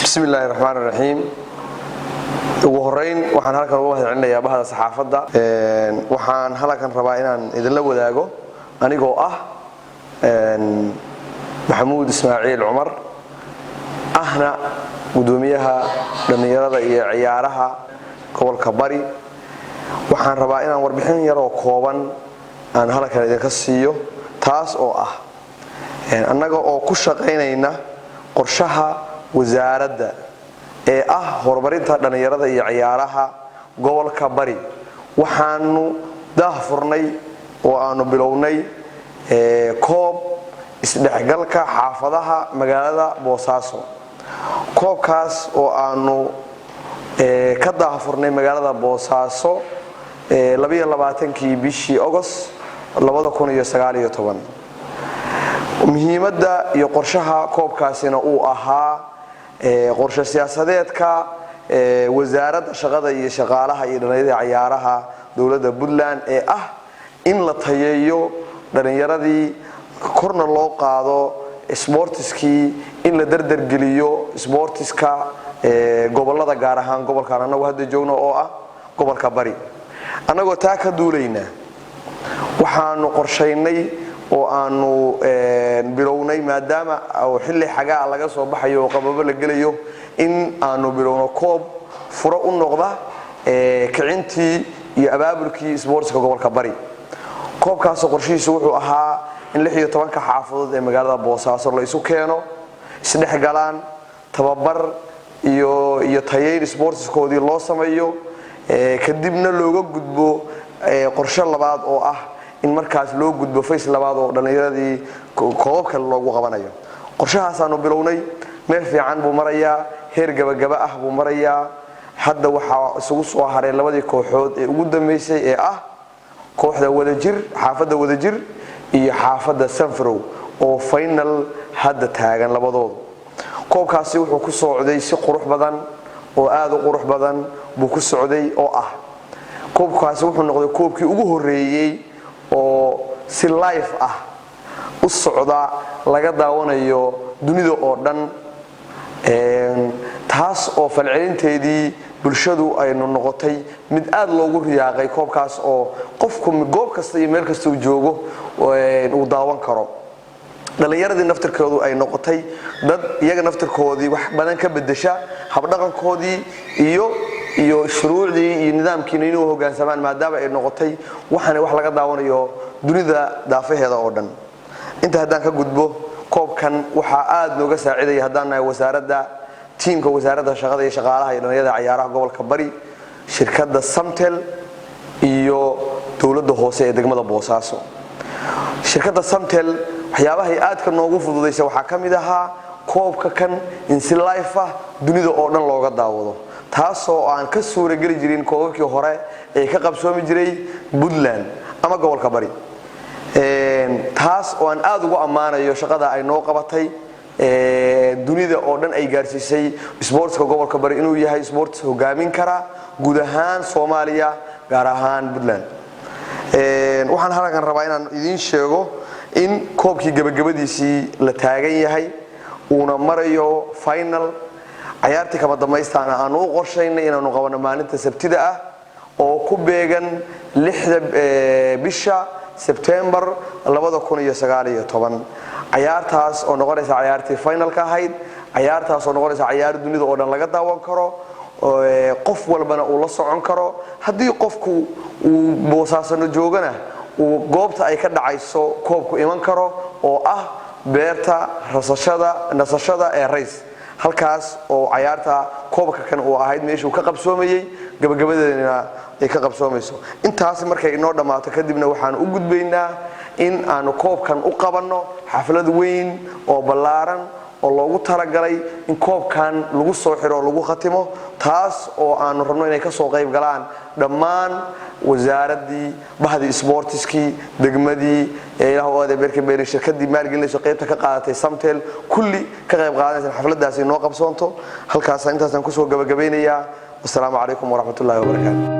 بسم الله الرحمن الرحيم ugu horeyn waxaan halkan uga hadlanayaa bahda saxaafadda waxaan halkan rabaa inaan idin la wadaago anigoo ah Maxamuud Ismaaciil Umar ahna gudoomiyaha dhalinyarada iyo ciyaaraha gobolka Bari waxaan rabaa inaan warbixin yar oo kooban aan halkan idinka siiyo taas oo ah annaga oo ku shaqeynayna qorshaha wasaaradda ee ah horumarinta dhalinyarada iyo ciyaaraha gobolka Bari waxaanu daahfurnay oo aanu bilownay koob isdhexgalka xaafadaha magaalada Boosaaso koobkaas oo aanu ka daahfurnay magaalada Boosaaso 22kii bishii August 2019 muhiimadda iyo qorshaha koobkaasina uu ahaa qorshe siyaasadeedka wasaaradda shaqada iyo shaqaalaha iyo dhalinyarada ciyaaraha dawladda Puntland ee ah in la tayeeyo dhalinyaradii korna loo qaado sportiskii in la dardar geliyo sportiska gobolada gaar ahaan gobolka anagu hadda joogno oo ah gobolka Bari anagoo taa ka duulayna waxaanu qorsheynay oo aanu bilownay maadaama xilli xagaa laga soo baxayo qababo la gelayo in aanu bilowno koob furo u noqda kicintii iyo abaabulkii sportska gobolka Bari koobkaas qorshihiisu wuxuu ahaa in 16 xaafadood ee magaalada Boosaaso la isu keeno isdhexgalaan tababar iyo tayeyn sportskoodii loo sameeyo kadibna looga gudbo qorshe labaad oo ah in markaas loo gudbo face labaad oo dhalinyaradii koobka loogu qabanayo qorshahaas aanu bilownay meel fiican buu marayaa heer gabagaba ah buu marayaa hadda waxa isugu soo haray labadii kooxood ee ugu dambeysay ee ah kooxda wadajir xaafadda wadajir iyo xaafadda Sanfrow oo final hadda taagan labadooda koobkaasi wuxuu ku socday si qurux badan oo aad u qurux badan buu ku socday oo ah koobkaasi wuxuu noqday koobkii ugu horeeyay oo si live ah u socda laga daawanayo dunida oo dhan taas oo falcelinteedii bulshadu ay noqotay mid aad loogu riyaaqay koobkaas oo qofku goob kasta iyo meel kasta uu joogo uu daawan karo dhalinyaradii naftirkoodu ay noqotay dad iyaga naftirkoodii wax badan ka bedesha hab dhaqankoodii iyo shuruucdii iyo nidaamkii inuu hoggaansamaan maadaama ay noqotay waxaan wax laga daawanayo dunida daafaheeda oo dhan inta haddaan ka gudbo koobkan waxa aad nooga saaciday haddaan nahay wasaaradda tiimka wasaaradda shaqada iyo shaqaalaha iyo dhalinyarada ciyaaraha gobolka Bari shirkadda Samtel iyo dawladda hoose ee degmada Boosaaso shirkadda Samtel waxyaabaha aad ka noogu fududeysay waxa kamid ahaa koobka kan in si live ah dunida oo dhan looga daawado taasoo aan ka suuragali jirin koobkii hore ee ka qabsoomi jiray Puntland ama gobolka Bari taas oo aan aad ugu amaanayo shaqada ay noo qabatay dunida oo dhan ay gaarsiisay sportska gobolka Bari inuu yahay sport hogaamin kara guud ahaan Soomaaliya gaar ahaan Puntland waxaan halkan rabaa inaan idin sheego in koobkii gabagabadiisii la taagan yahay una marayo final ciyaartii kama dameystaana aanu u qorsheynay inaanu qabano maalinta Sabtida ah oo ku beegan 6 bisha September 2019 ciyaartaas oo noqonaysa ciyaartii finalka ahayd ciyaartaas oo noqonaysa ciyaar dunida oo dhan laga daawan karo qof walbana uu la socon karo hadii qofku uu Boosaaso joogana uu goobta ay ka dhacayso koobku iman karo oo ah beerta nasashada ee race halkaas oo ciyaarta koobka kan uu ahayd meeshuu ka qabsoomayay gabagabadeena ay ka qabsoomayso intaas markay inoo dhamaato kadibna waxaan u gudbaynaa in aanu koobkan u qabanno xaflad weyn oo ballaaran oo loogu talagalay in koobkan lagu soo xiro lagu khatimo taas oo aanu rabno inay ka soo qayb galaan dhammaan wasaaradii bahdi sportiski degmadii ilaahoode berkeberi shirkadii maalgelinayso qaybta ka qaadatay Samtel kulli ka qayb qaadanaysan xafladaasi noo qabsoonto halkaas intaas aan ku soo gabagabeynaya. Assalaamu calaykum wa rahmatullaahi wa barakaatuh.